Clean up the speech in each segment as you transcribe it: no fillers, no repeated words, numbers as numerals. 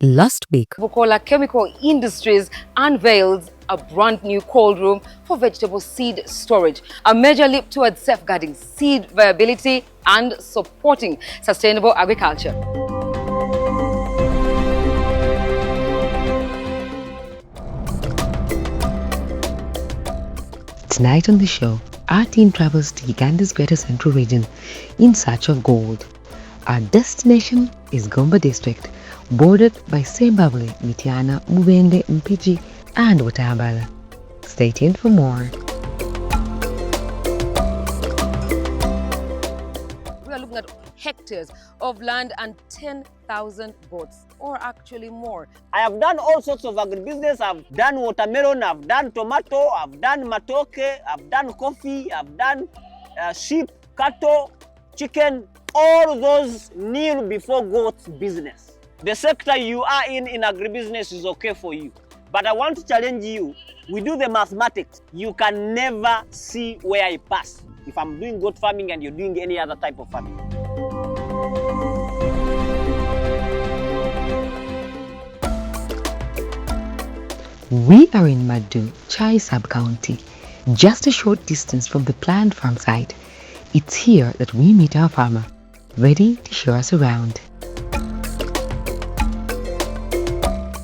last week. Bukola Chemical Industries unveils a brand new cold room for vegetable seed storage, a major leap towards safeguarding seed viability and supporting sustainable agriculture. Tonight on the show, our team travels to Uganda's Greater Central region in search of gold. Our destination is Gomba district, bordered by Zimbabwe, Mityana, Mubende, Mpigi, and Watambala. Stay tuned for more. We are looking at hectares of land and 10,000 goats, or actually more. I have done all sorts of agribusiness. I've done watermelon, I've done tomato, I've done matoke, I've done coffee, I've done sheep, cattle, chicken, all those kneel before goats business. The sector you are in agribusiness is okay for you. But I want to challenge you. We do the mathematics. You can never see where I pass if I'm doing goat farming and you're doing any other type of farming. We are in Madu, Chai sub-county, just a short distance from the planned farm site. It's here that we meet our farmer, ready to show us around.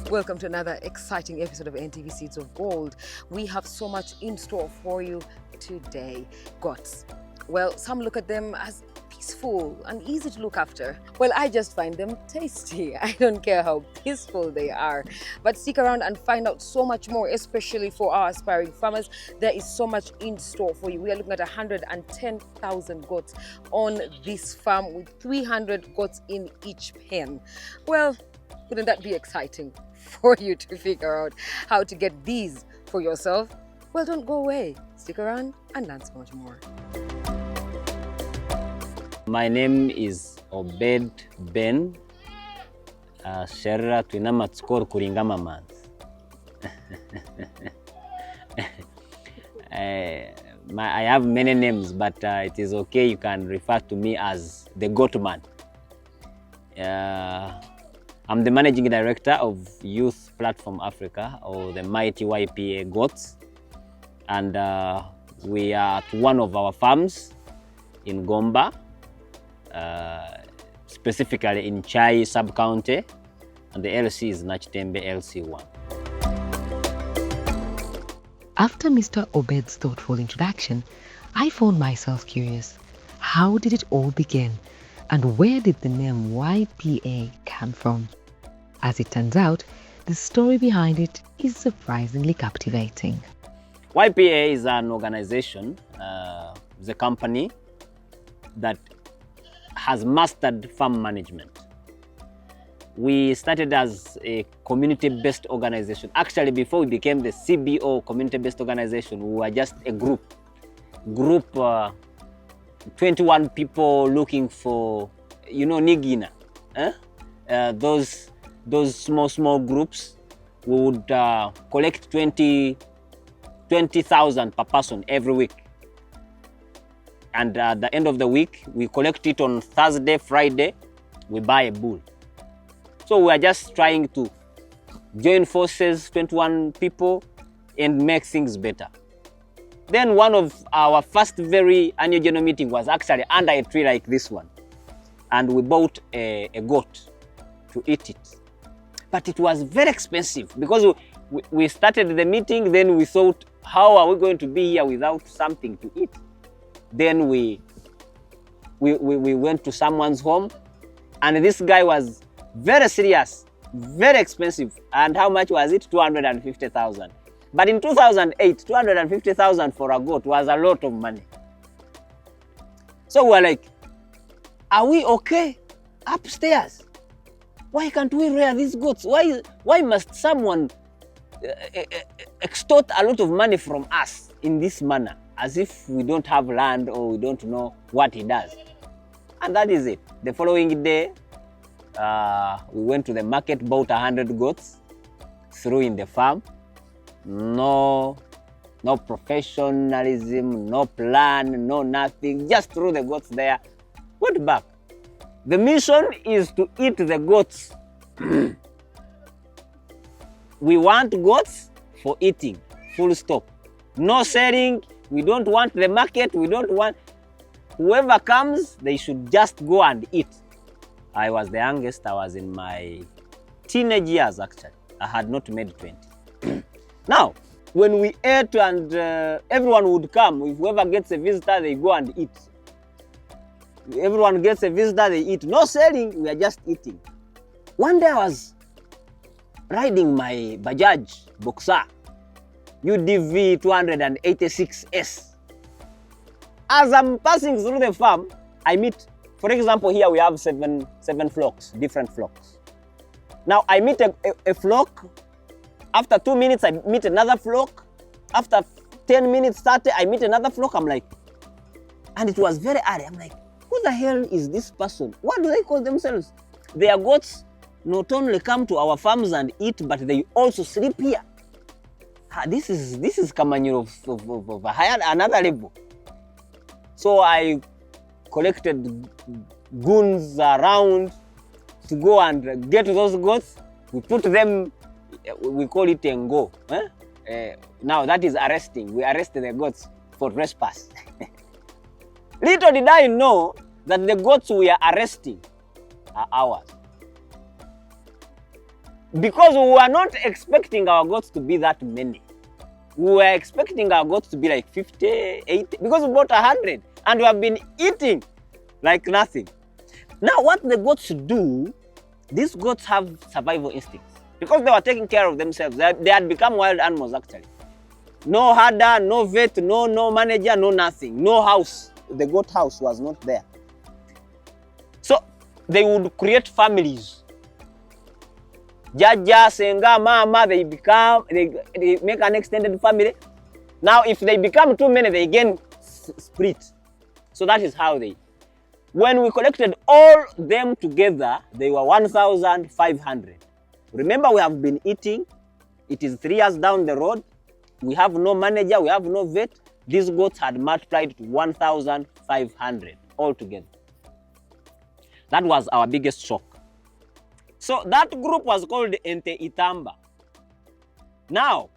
Welcome to another exciting episode of NTV Seeds of Gold. We have so much in store for you today. Goats. Well, some look at them as peaceful and easy to look after. Well, I just find them tasty. I don't care how peaceful they are. But stick around and find out so much more, especially for our aspiring farmers. There is so much in store for you. We are looking at 110,000 goats on this farm with 300 goats in each pen. Well, wouldn't that be exciting for you to figure out how to get these for yourself? Well, don't go away. Stick around and learn so much more. My name is Obed Ben Sherra Twinamatskor Kuringama Mans. I have many names, but it is okay. You can refer to me as the Goat Man. I'm the Managing Director of Youth Platform Africa, or the mighty YPA Goats. And we are at one of our farms in Gomba, specifically in Chai sub-county, and the LC is Nachtembe LC1. After Mr. Obed's thoughtful introduction, I found myself curious. How did it all begin? And where did the name YPA come from? As it turns out, the story behind it is surprisingly captivating. YPA is an organization, it's a company that has mastered farm management. We started as a community-based organization. Actually, before we became the CBO, community-based organization, we were just a group, 21 people looking for, Nigina. Those small groups. We would collect 20,000 per person every week. And at the end of the week, we collect it on Thursday, Friday, we buy a bull. So we are just trying to join forces, 21 people, and make things better. Then one of our first very annual general meeting was actually under a tree like this one. And we bought a goat to eat it. But it was very expensive because we started the meeting, then we thought, how are we going to be here without something to eat? Then we went to someone's home, and this guy was very serious, very expensive. And how much was it? 250,000. But in 2008, 250,000 for a goat was a lot of money. So we're like, are we okay upstairs? Why can't we rear these goats? Why must someone extort a lot of money from us in this manner, as if we don't have land or we don't know what he does? And that is it. The following day, we went to the market, bought 100 goats, threw in the farm. No professionalism, no plan, no nothing. Just threw the goats there, went back. The mission is to eat the goats we want goats for eating, full stop. No selling, we don't want the market, we don't want, whoever comes, they should just go and eat. I was the youngest, I was in my teenage years actually. I had not made 20. Now, when we ate and everyone would come, if whoever gets a visitor, they go and eat. Everyone gets a visitor, they eat. No selling, we are just eating. One day I was riding my Bajaj Boxer, UDV 286S. As I'm passing through the farm, I meet, for example, here we have seven flocks, different flocks. Now I meet a flock. After 2 minutes, I meet another flock. After 10 minutes, 30, I meet another flock. I'm like, and it was very early. I'm like, who the hell is this person? What do they call themselves? Their goats not only come to our farms and eat, but they also sleep here. This is Kamanyiro of a higher, another level. So I collected goons around to go and get those goats. We put them, we call it ngo. Now that is arresting. We arrest the goats for trespass. Little did I know that the goats we are arresting are ours. Because we were not expecting our goats to be that many. We were expecting our goats to be like 50, 80, because we bought 100 and we have been eating like nothing. Now what the goats do, these goats have survival instincts. Because they were taking care of themselves. They had become wild animals actually. No herder, no vet, no manager, no nothing. No house. The goat house was not there. So they would create families. Jaja, Senga, Mama, they make an extended family. Now if they become too many, they again split. So that is how they. When we collected all them together, they were 1,500. Remember, we have been eating. It is 3 years down the road. We have no manager, we have no vet. These goats had multiplied to 1,500 altogether. That was our biggest shock. So that group was called Ente Itamba. Now,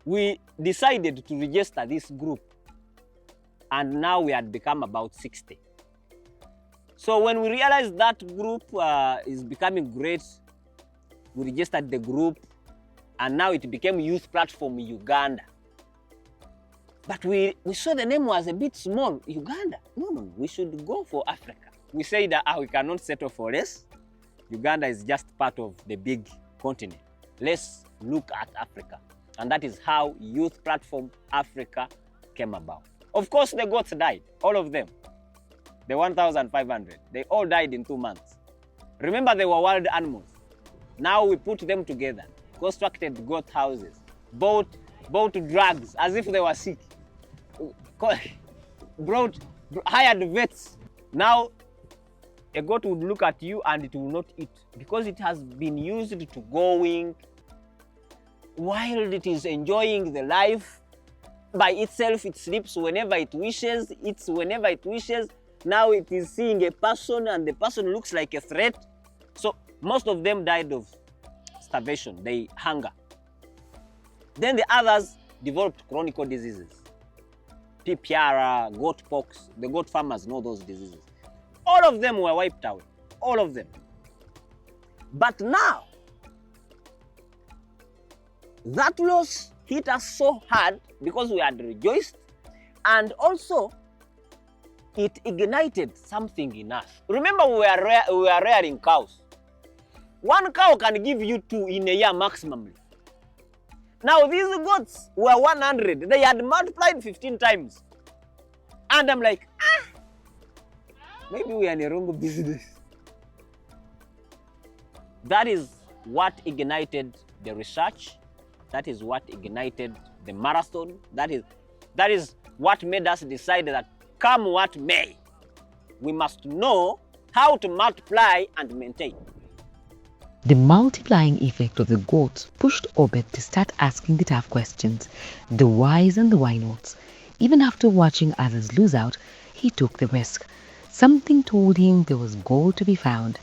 we decided to register this group. And now we had become about 60. So when we realized that group is becoming great, we registered the group, and now it became Youth Platform Uganda. But we saw the name was a bit small. Uganda? No, we should go for Africa. We say that we cannot settle for less. Uganda is just part of the big continent. Let's look at Africa. And that is how Youth Platform Africa came about. Of course, the goats died, all of them. The 1,500. They all died in 2 months. Remember, they were wild animals. Now we put them together, constructed goat houses, bought drugs as if they were sick, hired vets. Now a goat would look at you and it will not eat because it has been used to going while it is enjoying the life by itself. It sleeps whenever it wishes, eats whenever it wishes. Now it is seeing a person and the person looks like a threat. So most of them died of starvation, they hunger. Then the others developed chronic diseases. PPR, goat pox, the goat farmers know those diseases. All of them were wiped out, all of them. But now, that loss hit us so hard because we had rejoiced, and also it ignited something in us. Remember, we were rearing cows. 1 cow can give you 2 in a year maximum. Now these goats were 100. They had multiplied 15 times. And I'm like, maybe we are in a wrong business. That is what ignited the research. That is what ignited the marathon. That is what made us decide that come what may, we must know how to multiply and maintain. The multiplying effect of the goats pushed Obed to start asking the tough questions, the whys and the why nots. Even after watching others lose out, he took the risk. Something told him there was gold to be found,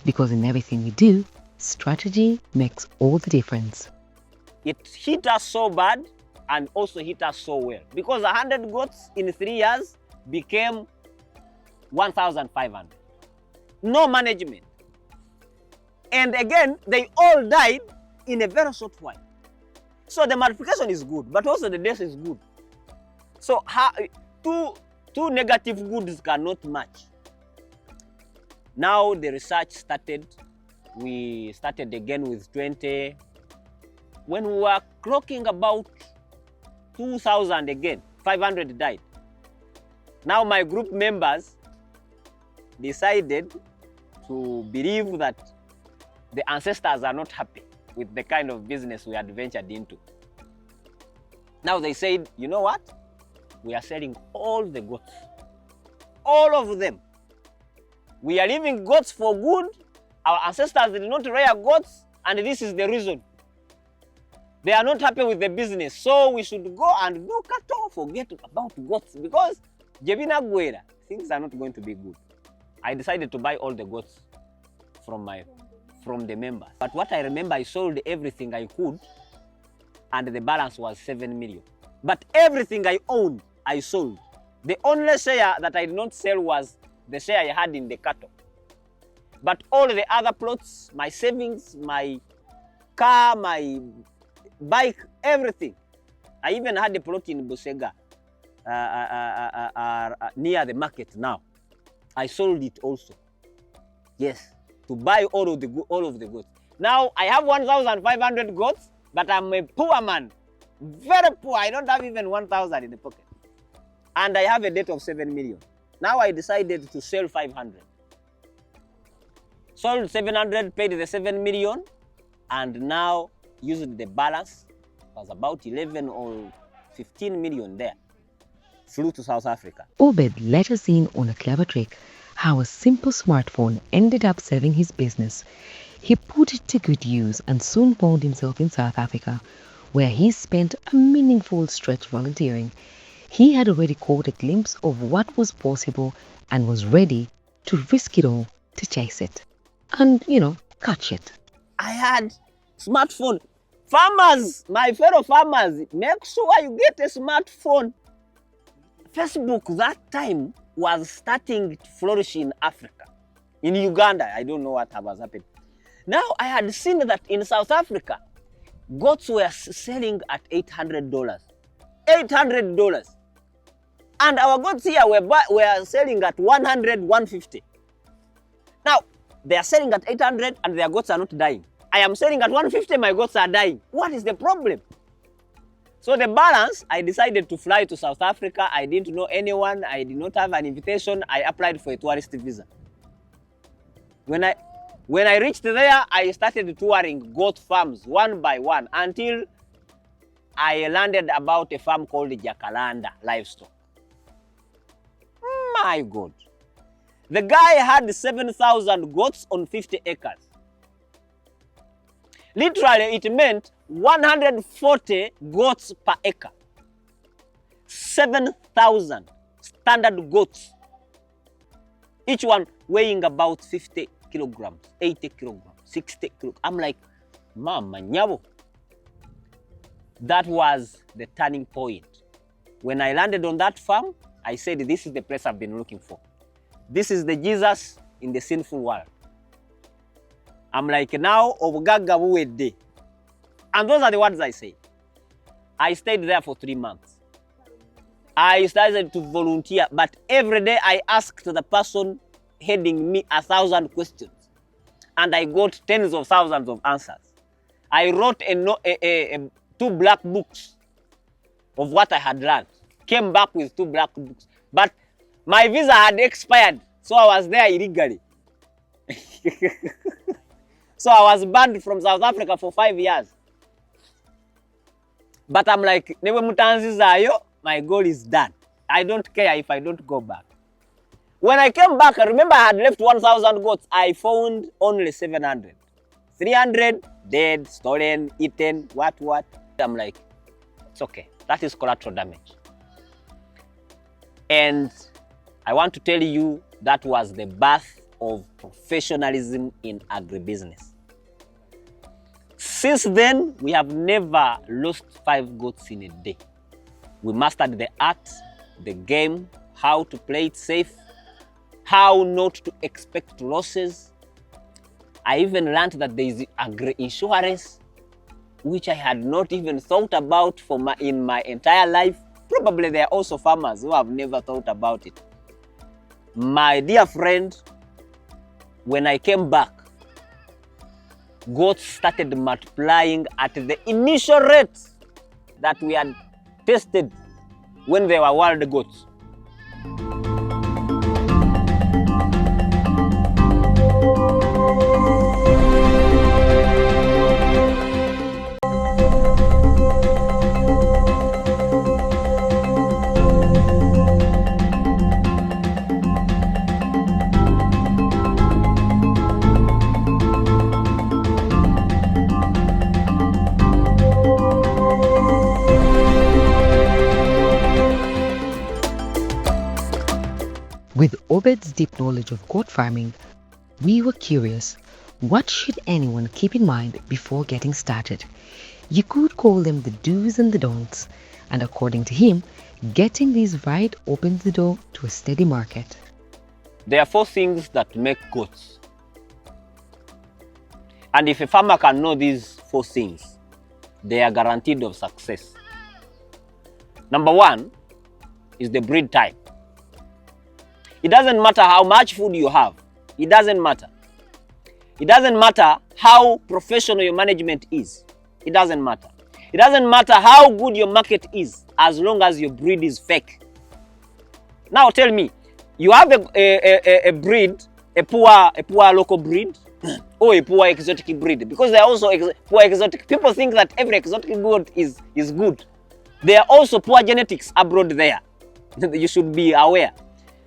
because in everything we do, Strategy makes all the difference. It hit us so bad and also hit us so well, because 100 goats in 3 years became 1,500. No management. And again, they all died in a very short while. So the multiplication is good, but also the death is good. So two negative goods cannot match. Now the research started. We started again with 20. When we were clocking about 2,000 again, 500 died. Now my group members decided to believe that the ancestors are not happy with the kind of business we had ventured into. Now they said, you know what? We are selling all the goats. All of them. We are leaving goats for good. Our ancestors did not rear goats, and this is the reason. They are not happy with the business, so we should go and do cattle, forget about goats, because Jebina Guera, things are not going to be good. I decided to buy all the goats from the members. But what I remember, I sold everything I could, and the balance was 7 million. But everything I owned, I sold. The only share that I did not sell was the share I had in the cattle. But all the other plots, my savings, my car, my bike, everything. I even had a plot in Busega near the market now. I sold it also. Yes, to buy all of the goats. Now I have 1,500 goats, but I'm a poor man. Very poor. I don't have even 1,000 in the pocket. And I have a debt of 7 million. Now I decided to sell 500. Sold 700, paid the 7 million, and now used the balance. It was about 11 or 15 million there. Flew to South Africa. Obed let us in on a clever trick how a simple smartphone ended up serving his business. He put it to good use and soon found himself in South Africa, where he spent a meaningful stretch volunteering. He had already caught a glimpse of what was possible and was ready to risk it all to chase it. And, catch it. I had smartphone. Farmers, my fellow farmers, make sure you get a smartphone. Facebook that time was starting to flourish in Africa. In Uganda, I don't know what was happening. Now I had seen that in South Africa, goats were selling at $800. $800. And our goats here were selling at 100, 150. Now, they are selling at 800 and their goats are not dying. I am selling at 150, my goats are dying. What is the problem? So the balance, I decided to fly to South Africa. I didn't know anyone. I did not have an invitation. I applied for a tourist visa. When I reached there, I started touring goat farms one by one until I landed about a farm called Jacaranda Livestock. My God. The guy had 7,000 goats on 50 acres. Literally, it meant 140 goats per acre. 7,000 standard goats. Each one weighing about 50 kilograms, 80 kilograms, 60 kilograms. I'm like, Mama Nyabo. That was the turning point. When I landed on that farm, I said, this is the place I've been looking for. This is the Jesus in the sinful world. I'm like, now, Obugaga Wuwede. And those are the words I say. I stayed there for 3 months. I started to volunteer, but every day I asked the person heading me 1,000 questions. And I got tens of thousands of answers. I wrote 2 black books of what I had learned. Came back with 2 black books. But my visa had expired, so I was there illegally. So I was banned from South Africa for 5 years. But I'm like, my goal is done. I don't care if I don't go back. When I came back, I remember I had left 1,000 goats. I found only 700. 300 dead, stolen, eaten, what. I'm like, it's okay. That is collateral damage. And I want to tell you that was the birth of professionalism in agribusiness. Since then, we have never lost 5 goats in a day. We mastered the art, the game, how to play it safe, how not to expect losses. I even learned that there is agri-insurance, which I had not even thought about in my entire life. Probably there are also farmers who have never thought about it. My dear friend, when I came back, goats started multiplying at the initial rate that we had tested when they were wild goats. With Obed's deep knowledge of goat farming, we were curious, what should anyone keep in mind before getting started? You could call them the do's and the don'ts, and according to him, getting these right opens the door to a steady market. There are 4 things that make goats. And if a farmer can know these 4 things, they are guaranteed of success. Number 1 is the breed type. It doesn't matter how much food you have. It doesn't matter. It doesn't matter how professional your management is. It doesn't matter. It doesn't matter how good your market is, as long as your breed is fake. Now tell me, you have a breed, a poor local breed, or a poor exotic breed, because there are also poor exotic. People think that every exotic goat is good. There are also poor genetics abroad there. You should be aware.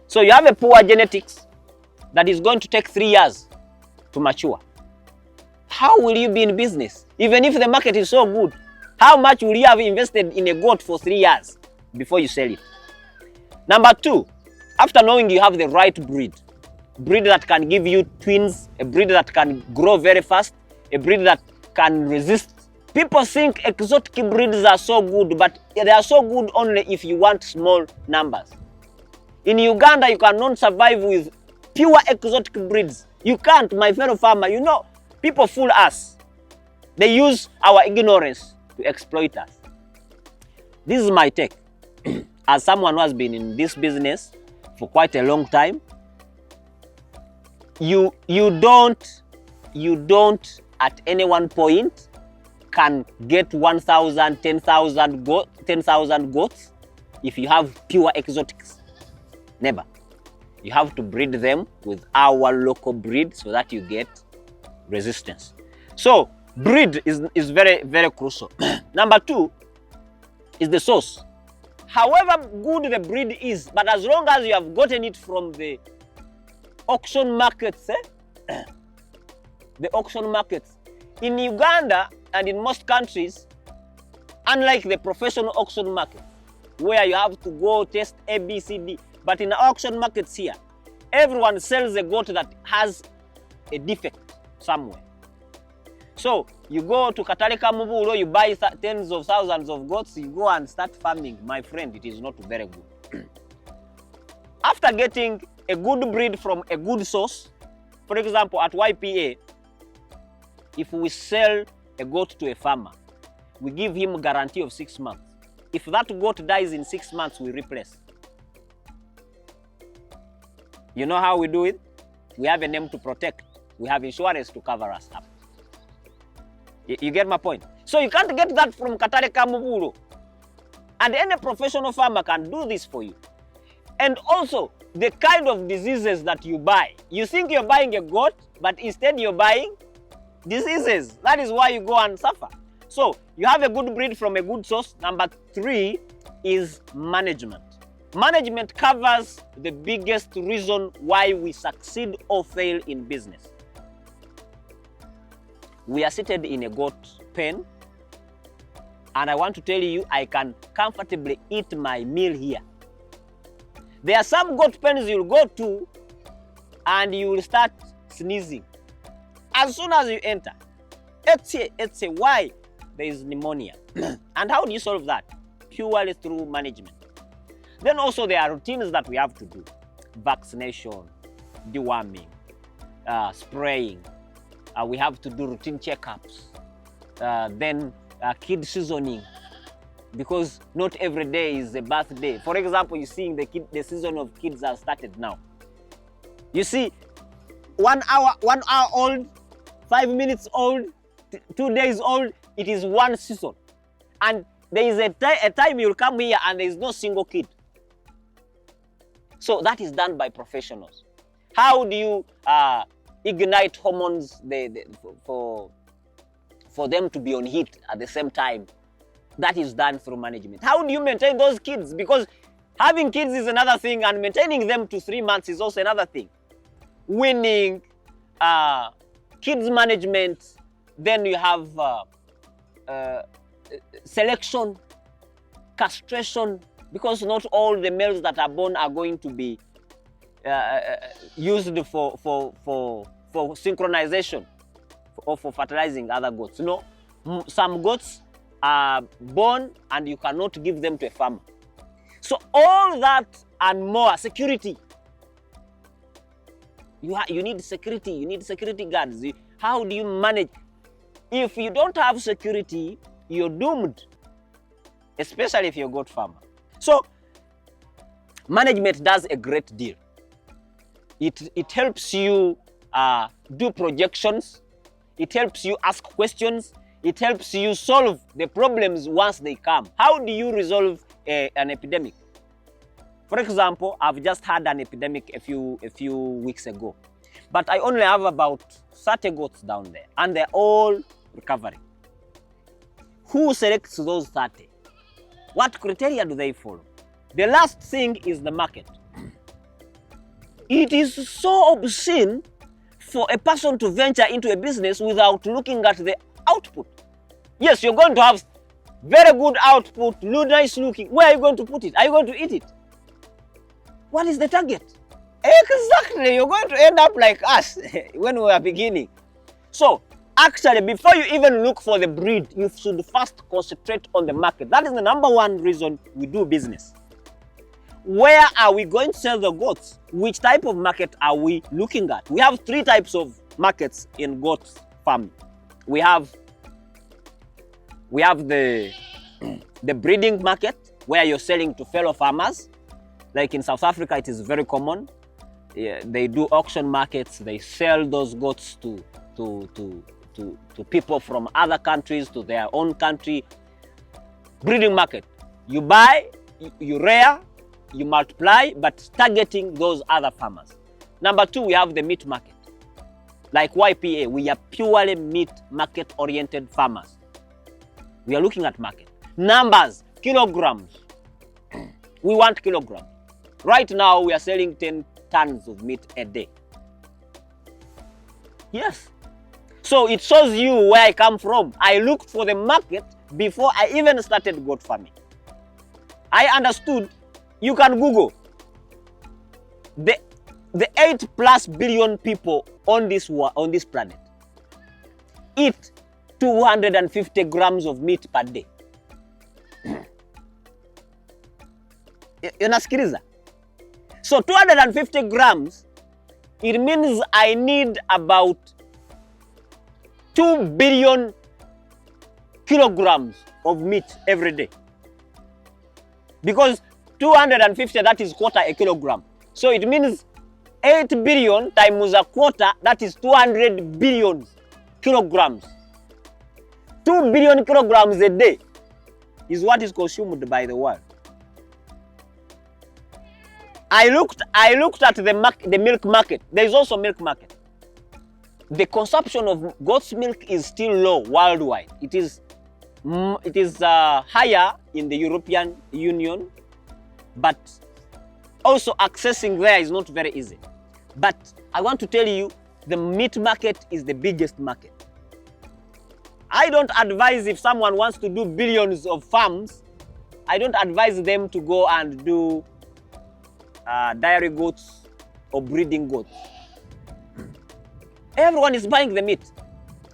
So you have a poor genetics that is going to take 3 years to mature. How will you be in business? Even if the market is so good, how much will you have invested in a goat for 3 years before you sell it? Number 2, after knowing you have the right breed that can give you twins, a breed that can grow very fast, a breed that can resist. People think exotic breeds are so good, but they are so good only if you want small numbers. In Uganda, you cannot survive with pure exotic breeds. You can't, my fellow farmer. You know, people fool us. They use our ignorance to exploit us. This is my take. As someone who has been in this business for quite a long time, you don't at any one point can get 1,000, 10,000 goats if you have pure exotics. Never. You have to breed them with our local breed so that you get resistance. So breed is very, very crucial. Number 2 is the source. However good the breed is, but as long as you have gotten it from the auction markets, the auction markets. In Uganda and in most countries, unlike the professional auction market, where you have to go test A, B, C, D, but in the auction markets here, everyone sells a goat that has a defect somewhere. So you go to Katale Kamubulo, you buy tens of thousands of goats, you go and start farming. My friend, it is not very good. After getting a good breed from a good source, for example, at YPA, if we sell a goat to a farmer, we give him a guarantee of 6 months. If that goat dies in 6 months, we replace. You know how we do it? We have a name to protect. We have insurance to cover us up. You get my point? So you can't get that from Katale Kamuburo. And any professional farmer can do this for you. And also, the kind of diseases that you buy. You think you're buying a goat, but instead you're buying diseases. That is why you go and suffer. So you have a good breed from a good source. Number 3 is management. Management covers the biggest reason why we succeed or fail in business. We are seated in a goat pen, and I want to tell you, I can comfortably eat my meal here. There are some goat pens you'll go to, and you will start sneezing as soon as you enter. Etse, why there is pneumonia? And how do you solve that? Purely through management. Then also there are routines that we have to do. Vaccination, deworming, spraying. We have to do routine checkups. Then kid seasoning, because not every day is a birthday. For example, you see the season of kids has started now. You see, 1 hour old, 5 minutes old, 2 days old, it is one season. And there is a time you'll come here and there is no single kid. So that is done by professionals. How do you ignite hormones for them to be on heat at the same time? That is done through management. How do you maintain those kids? Because having kids is another thing, and maintaining them to 3 months is also another thing. Winning, kids management, then you have selection, castration, because not all the males that are born are going to be used for synchronization or for fertilizing other goats. No, some goats are born and you cannot give them to a farmer. So all that and more, security. You need security. You need security guards. How do you manage? If you don't have security, you're doomed, especially if you're a goat farmer. So management does a great deal. It helps you do projections. It helps you ask questions. It helps you solve the problems once they come. How do you resolve an epidemic? For example, I've just had an epidemic a few weeks ago, but I only have about 30 goats down there, and they're all recovering. Who selects those 30? What criteria do they follow? The last thing is the market. It is so obscene for a person to venture into a business without looking at the output. Yes, you're going to have very good output, nice looking. Where are you going to put it? Are you going to eat it? What is the target? Exactly, you're going to end up like us when we were beginning. So, actually, before you even look for the breed, you should first concentrate on the market. That is the number one reason we do business. Where are we going to sell the goats? Which type of market are we looking at? We have 3 types of markets in goat farming. We have the breeding market, where you're selling to fellow farmers. Like in South Africa, it is very common. Yeah, they do auction markets. They sell those goats to people from other countries, to their own country. Breeding market. You buy, you rear, you multiply, but targeting those other farmers. Number 2, we have the meat market. Like YPA, we are purely meat market oriented farmers. We are looking at market. Numbers, kilograms. We want kilograms. Right now, we are selling 10 tons of meat a day. Yes. So it shows you where I come from. I looked for the market before I even started goat farming. I understood. You can Google. The 8+ billion people on this planet eat 250 grams of meat per day. Unasikiliza? So 250 grams, it means I need about 2 billion kilograms of meat every day. Because 250, that is quarter a kilogram. So it means 8 billion times a quarter, that is 200 billion kilograms. 2 billion kilograms a day is what is consumed by the world. I looked at the milk market. There is also milk market. The consumption of goat's milk is still low worldwide. It is higher in the European Union, but also accessing there is not very easy. But I want to tell you, the meat market is the biggest market. I don't advise, if someone wants to do billions of farms, I don't advise them to go and do dairy goats or breeding goats. Everyone is buying the meat.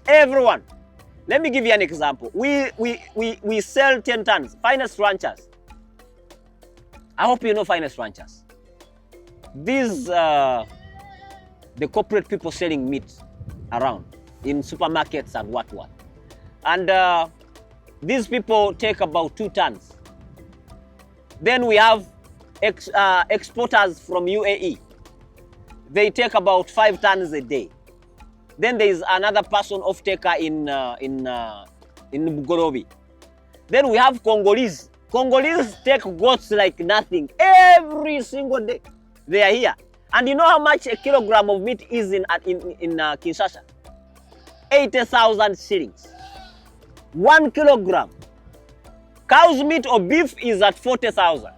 Everyone. Let me give you an example. We sell 10 tons, Finest Ranchers. I hope you know Finest Ranchers. These the corporate people selling meat around in supermarkets and what. And these people take about 2 tons. Then we have exporters from UAE. They take about 5 tons a day. Then there is another person off taker in Bugorobi. Then we have Congolese. Congolese take goats like nothing every single day. They are here. And you know how much a kilogram of meat is in Kinshasa? 80,000 shillings. 1 kilogram. Cow's meat or beef is at 40,000.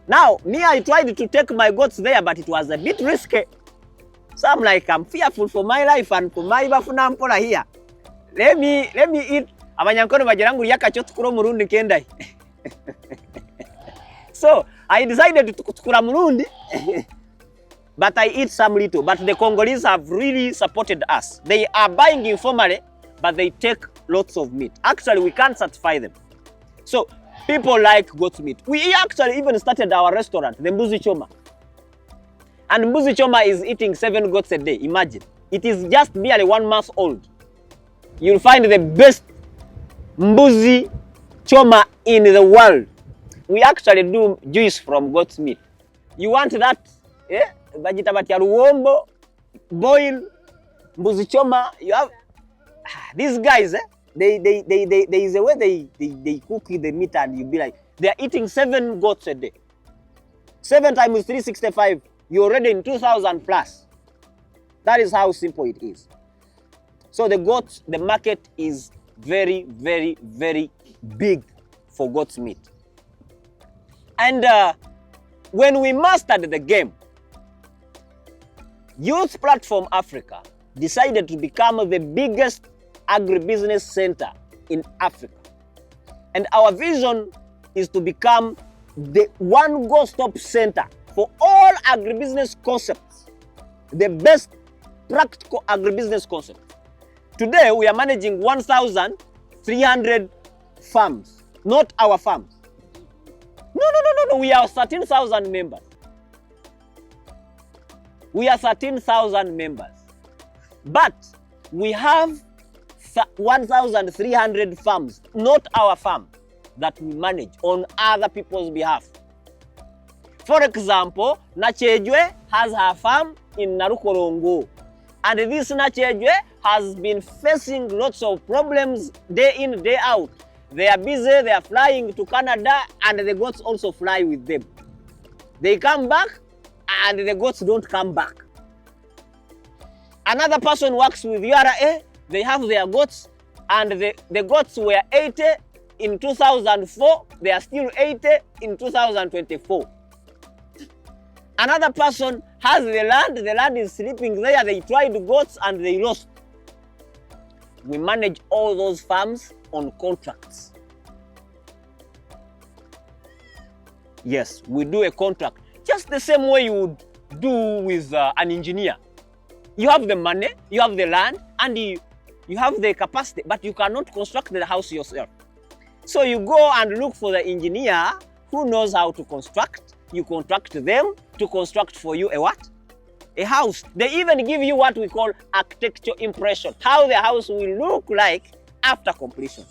Now, me, I tried to take my goats there, but it was a bit risky. So I'm fearful for my life and for my bafuna mpola here. Let me eat. Abanyankono bajirangu yaka chotukuro murundi kendai. So I decided to tukura murundi, but I eat some little. But the Congolese have really supported us. They are buying informally, but they take lots of meat. Actually, we can't satisfy them. So people like goat meat. We actually even started our restaurant, the Mbuzi Choma. And Mbuzi Choma is eating 7 goats a day. Imagine. It is just barely 1 month old. You'll find the best Mbuzi Choma in the world. We actually do juice from goat's meat. You want that? Yeah? Bajitabati ruombo, boil, Mbuzi Choma. You have these guys. There is a way they cook the meat, and you be like, they are eating 7 goats a day. 7 times 365. You're already in 2,000 plus. That is how simple it is. So the goats, the market is very, very, very big for goat's meat. And when we mastered the game, Youth Platform Africa decided to become the biggest agribusiness center in Africa. And our vision is to become the one go-stop center for all agribusiness concepts, the best practical agribusiness concept. Today, we are managing 1,300 farms, not our farms. No, we are 13,000 members. We are 13,000 members. But we have 1,300 farms, not our farm, that we manage on other people's behalf. For example, Nachejwe has her farm in Narukorongo. And this Nachejwe has been facing lots of problems day in, day out. They are busy, they are flying to Canada, and the goats also fly with them. They come back, and the goats don't come back. Another person works with URA, they have their goats, and the goats were 80 in 2004, they are still 80 in 2024. Another person has the land is sleeping there, they tried goats and they lost. We manage all those farms on contracts. Yes, we do a contract, just the same way you would do with an engineer. You have the money, you have the land, and you have the capacity, but you cannot construct the house yourself. So you go and look for the engineer who knows how to construct. You contract them to construct for you a what? A house. They even give you what we call architecture impression, how the house will look like after completion.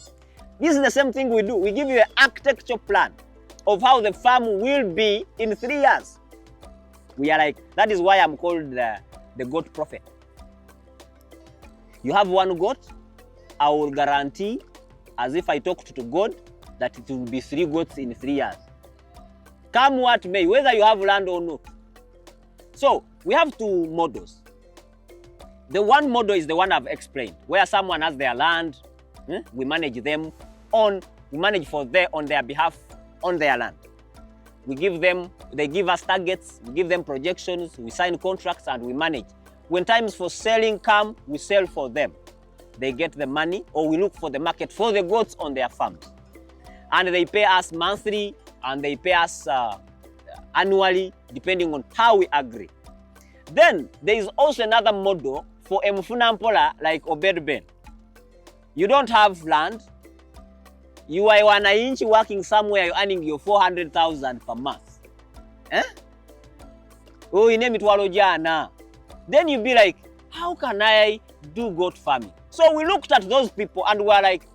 This is the same thing we do. We give you an architecture plan of how the farm will be in 3 years. We are like, that is why I'm called the goat prophet. You have 1 goat, I will guarantee, as if I talked to God, that it will be 3 goats in 3 years. Come what may, whether you have land or not. So we have 2 models. The one model is the one I've explained, where someone has their land, we manage them on their behalf on their land. We give them, they give us targets, we give them projections, we sign contracts, and we manage. When times for selling come, we sell for them. They get the money, or we look for the market for the goats on their farms. And they pay us monthly, and they pay us annually, depending on how we agree. Then there is also another model for Mfuna Mpola like Obed Ben. You don't have land. You are wananchi working somewhere, you're earning your 400,000 per month. Oh, you name it Walojana. Then you be like, how can I do goat farming? So we looked at those people and we were like,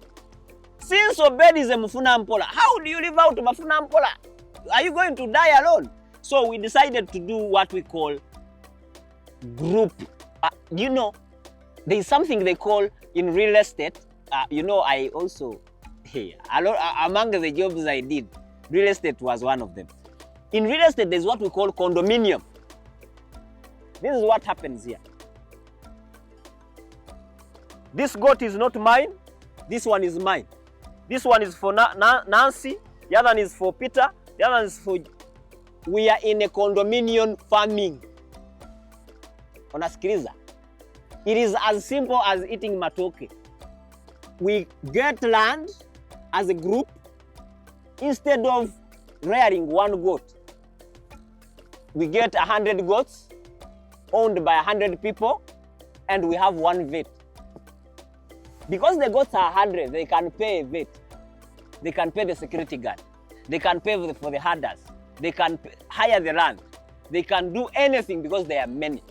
since Obed is a Mufuna Mpola, how do you live out Mufuna Mpola? Are you going to die alone? So we decided to do what we call group. You know, there is something they call in real estate. You know, I also, among the jobs I did, real estate was one of them. In real estate, there's what we call condominium. This is what happens here. This goat is not mine. This one is mine. This one is for Nancy. The other one is for Peter. The other one is for... We are in a condominium farming. Unasikiliza? It is as simple as eating matoke. We get land as a group instead of rearing one goat. We get 100 goats owned by 100 people and we have one vet. Because the goats are 100, they can pay a vet. They can pay the security guard. They can pay for the herders. They can hire the land. They can do anything because they are many.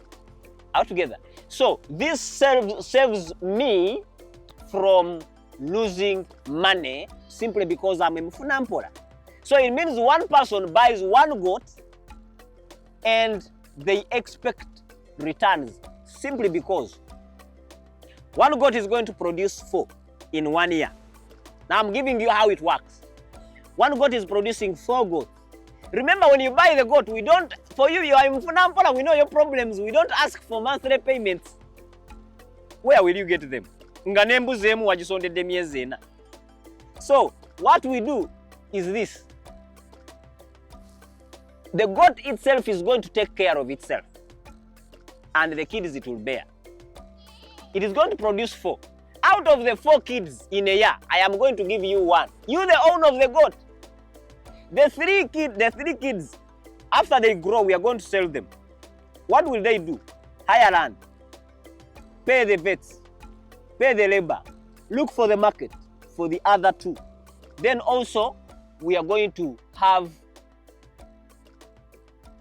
Altogether. So this saves me from losing money simply because I'm a Mufuna Mpola. So it means one person buys one goat and they expect returns simply because one goat is going to produce 4 in 1 year. Now I'm giving you how it works. One goat is producing 4 goats. Remember, when you buy the goat, we don't, for you, you are in Mufuna Mpola, we know your problems. We don't ask for monthly payments. Where will you get them? So what we do is this. The goat itself is going to take care of itself. And the kids it will bear. It is going to produce 4. Out of the 4 kids in a year, I am going to give you 1. You the owner of the goat. The 3 kids, after they grow, we are going to sell them. What will they do? Hire land, pay the vets, pay the labor, look for the market for the other 2. Then also, we are going to have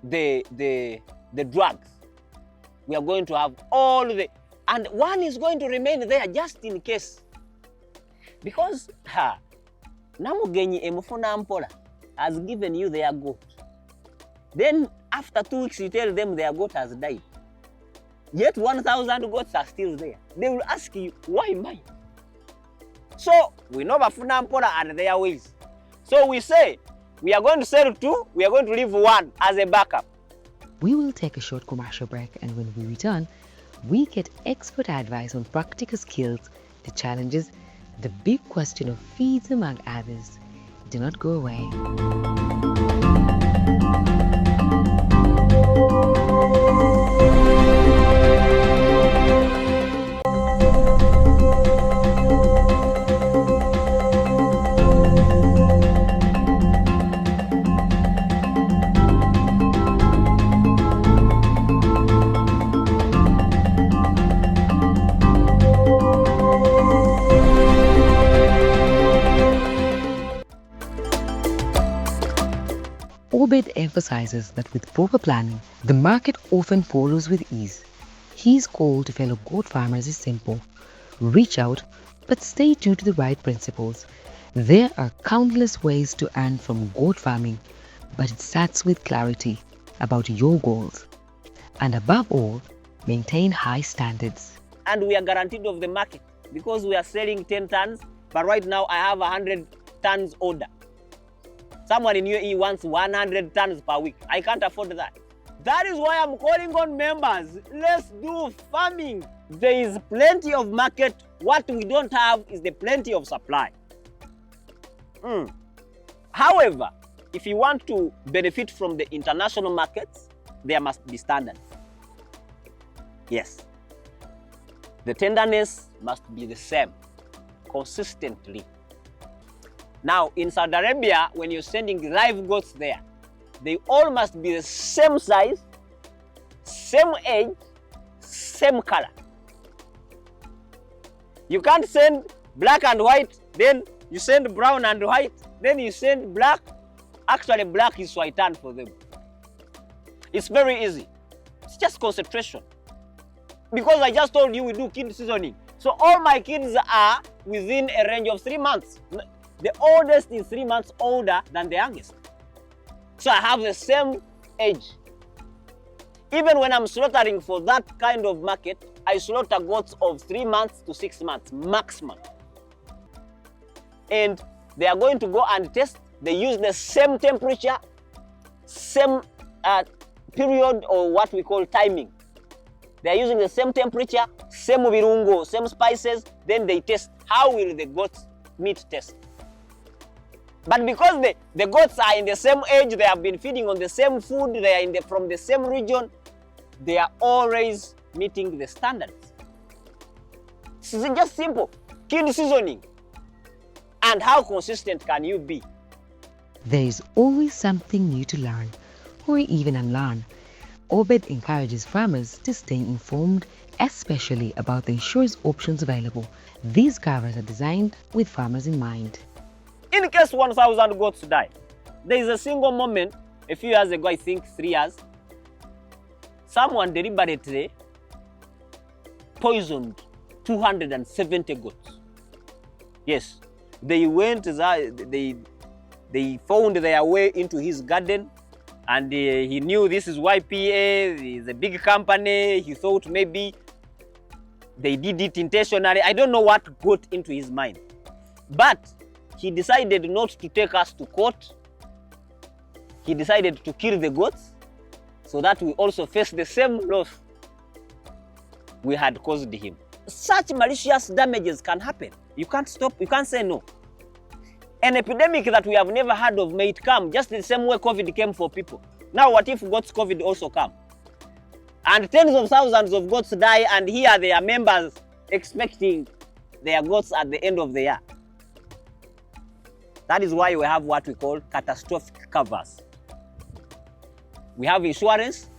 the drugs. We are going to have all the, and 1 is going to remain there just in case. Because Namugenyi Mufuna Mpola has given you their goat. Then after 2 weeks you tell them their goat has died. Yet 1,000 goats are still there. They will ask you, why mine? So we know Mufuna Mpola and their ways. So we say, we are going to sell 2, we are going to leave 1 as a backup. We will take a short commercial break, and when we return, we get expert advice on practical skills, the challenges, the big question of feeds among others. Do not go away. Obed emphasizes that with proper planning, the market often follows with ease. His call to fellow goat farmers is simple. Reach out, but stay true to the right principles. There are countless ways to earn from goat farming, but it starts with clarity about your goals. And above all, maintain high standards. And we are guaranteed of the market because we are selling 10 tons, but right now I have 100 tons order. Someone in UAE wants 100 tons per week. I can't afford that. That is why I'm calling on members. Let's do farming. There is plenty of market. What we don't have is the plenty of supply. However, if you want to benefit from the international markets, there must be standards. Yes. The tenderness must be the same consistently. Now, in Saudi Arabia, when you're sending live goats there, they all must be the same size, same age, same color. You can't send black and white, then you send brown and white, then you send black. Actually, black is Swaitan for them. It's very easy. It's just concentration. Because I just told you we do kid seasoning. So all my kids are within a range of 3 months. The oldest is 3 months older than the youngest. So I have the same age. Even when I'm slaughtering for that kind of market, I slaughter goats of 3 months to 6 months maximum. And they are going to go and test. They use the same temperature, same period, or what we call timing. They are using the same temperature, same virungo, same spices. Then they test. How will the goat's meat taste? But because the goats are in the same age, they have been feeding on the same food, they are from the same region, they are always meeting the standards. This is just simple. Kid seasoning. And how consistent can you be? There is always something new to learn, or even unlearn. Obed encourages farmers to stay informed, especially about the insurance options available. These covers are designed with farmers in mind. In case 1,000 goats die, there is a single moment, a few years ago, I think 3 years, someone deliberately poisoned 270 goats. Yes, they went, they found their way into his garden, and he knew this is YPA, it's a big company. He thought maybe they did it intentionally. I don't know what got into his mind. But he decided not to take us to court. He decided to kill the goats so that we also face the same loss we had caused him. Such malicious damages can happen. You can't stop, you can't say no. An epidemic that we have never heard of may come just the same way COVID came for people. Now what if goats COVID also come? And tens of thousands of goats die, and here they are members expecting their goats at the end of the year. That is why we have what we call catastrophic covers. We have insurance.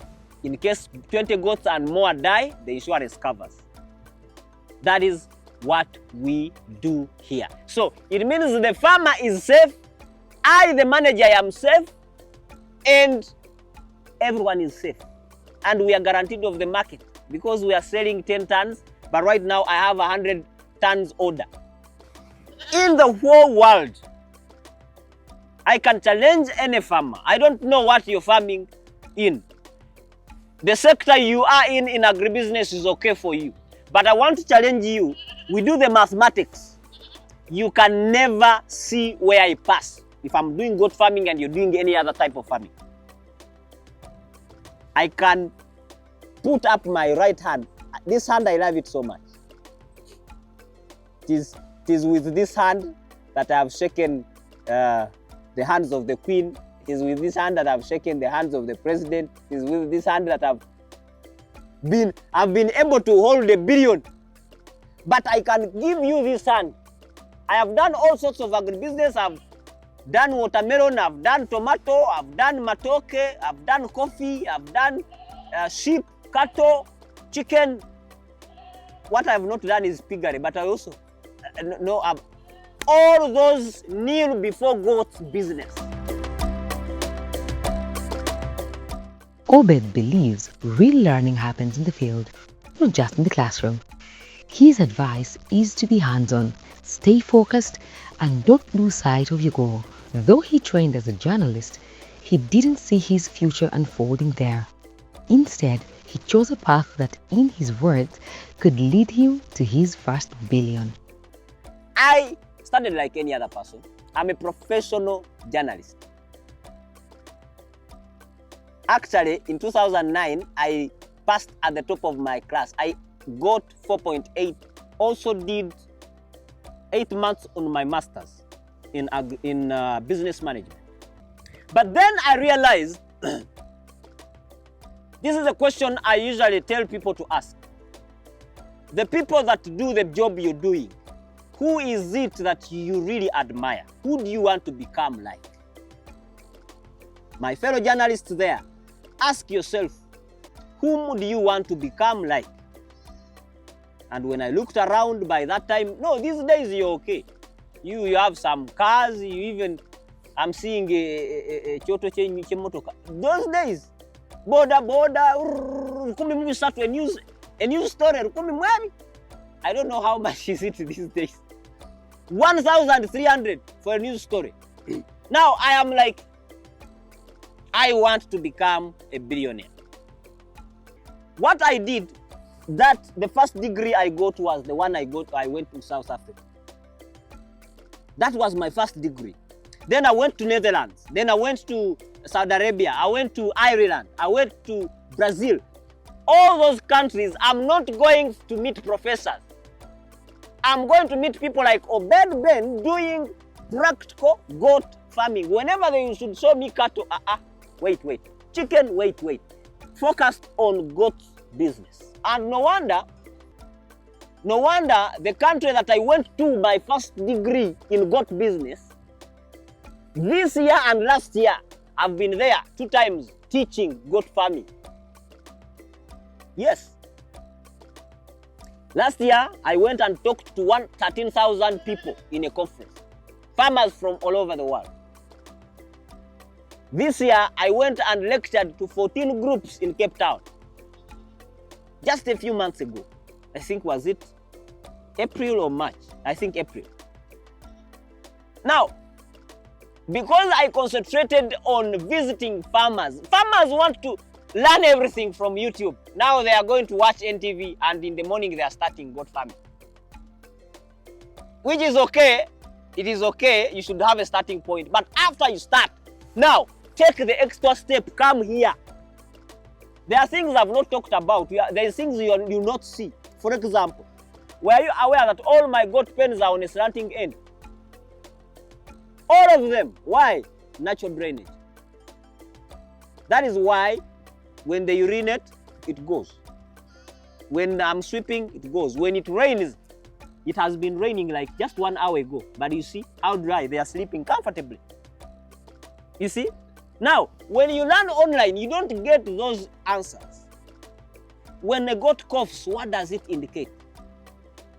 In case 20 goats and more die, the insurance covers. That is what we do here. So it means the farmer is safe, I, the manager, am safe, and everyone is safe. And we are guaranteed of the market because we are selling 10 tons, but right now I have 100 tons order. In the whole world, I can challenge any farmer. I don't know what you're farming in. The sector you are in agribusiness is okay for you. But I want to challenge you. We do the mathematics. You can never see where I pass. If I'm doing goat farming and you're doing any other type of farming, I can put up my right hand. This hand, I love it so much. It is with this hand that I have shaken the hands of the Queen. It is with this hand that I've shaken the hands of the President. It is with this hand that I've been able to hold $1 billion. But I can give you this hand. I have done all sorts of agribusiness. I've done watermelon, I've done tomato, I've done matoke, I've done coffee, I've done sheep, cattle, chicken. What I've not done is piggery, but I also know all those kneel before goat's business. Obed believes real learning happens in the field, not just in the classroom. His advice is to be hands-on, stay focused, and don't lose sight of your goal. Though he trained as a journalist, he didn't see his future unfolding there. Instead, he chose a path that, in his words, could lead him to his first billion. I started like any other person. I'm a professional journalist. Actually, in 2009, I passed at the top of my class. I got 4.8. Also did 8 months on my master's in business management. But then I realized, this is a question I usually tell people to ask. The people that do the job you're doing, who is it that you really admire? Who do you want to become like? My fellow journalists there, ask yourself, whom do you want to become like? And when I looked around by that time, no, these days you're okay. You have some cars, you even, I'm seeing a choto chemotoka. Those days, boda, rukumi mungu start a new story, rukumi mwami. I don't know how much is it these days. 1,300 for a news story. Now I am like, I want to become a billionaire. What I did, that the first degree I got was the one I went to South Africa. That was my first degree. Then I went to Netherlands. Then I went to Saudi Arabia. I went to Ireland. I went to Brazil. All those countries, I'm not going to meet professors. I'm going to meet people like Obed Ben doing practical goat farming. Whenever they should show me cattle, wait. Chicken, wait. Focused on goat business. And no wonder the country that I went to my first degree in goat business, this year and last year, I've been there 2 times teaching goat farming. Yes. Last year, I went and talked to 13,000 people in a conference, farmers from all over the world. This year, I went and lectured to 14 groups in Cape Town. Just a few months ago. I think, was it April or March? I think April. Now, because I concentrated on visiting farmers want to learn everything from YouTube. Now they are going to watch NTV, and in the morning they are starting goat farming. Which is okay. It is okay. You should have a starting point. But after you start, now take the extra step. Come here. There are things I've not talked about. There are things you will not see. For example, were you aware that all my goat pens are on a slanting end? All of them. Why? Natural drainage. That is why when they urinate, it goes. When I'm sweeping, it goes. When it rains, it has been raining like just 1 hour ago. But you see how dry they are sleeping comfortably. You see? Now, when you learn online, you don't get those answers. When a goat coughs, what does it indicate?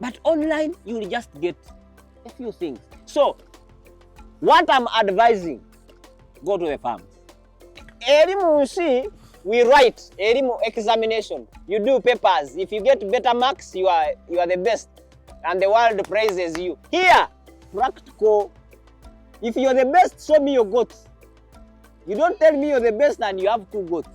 But online, you will just get a few things. So, what I'm advising, go to the farms. Elimu, you see, we write elimu examination. You do papers. If you get better marks, you are the best, and the world praises you. Here, practical. If you're the best, show me your goats. You don't tell me you're the best and you have 2 goats.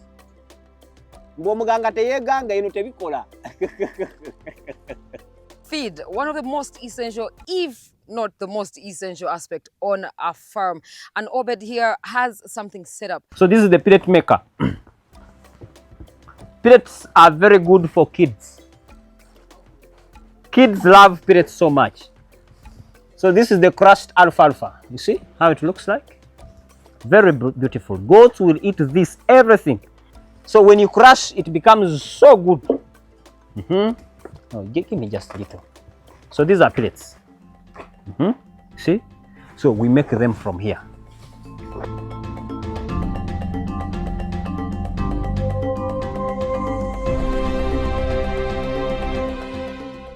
Feed, one of the most essential, if not the most essential aspect on a farm. And Obed here has something set up. So this is the pellet maker. Pellets are very good for kids. Kids love pellets so much. So this is the crushed alfalfa. You see how it looks like? Very beautiful. Goats will eat this, everything. So when you crush, it becomes so good. Oh, give me just a little. So these are pellets. See? So we make them from here.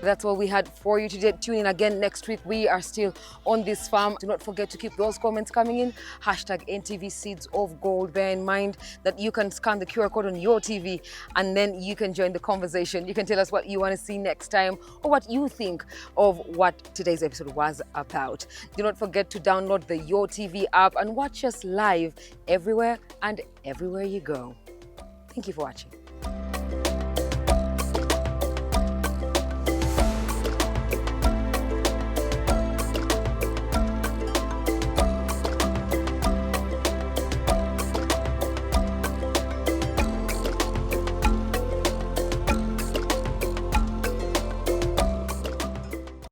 That's all we had for you today. Tune in again next week. We are still on this farm. Do not forget to keep those comments coming in. Hashtag NTV Seeds of Gold. Bear in mind that you can scan the QR code on your TV and then you can join the conversation. You can tell us what you want to see next time or what you think of what today's episode was about. Do not forget to download the Your TV app and watch us live everywhere and everywhere you go. Thank you for watching.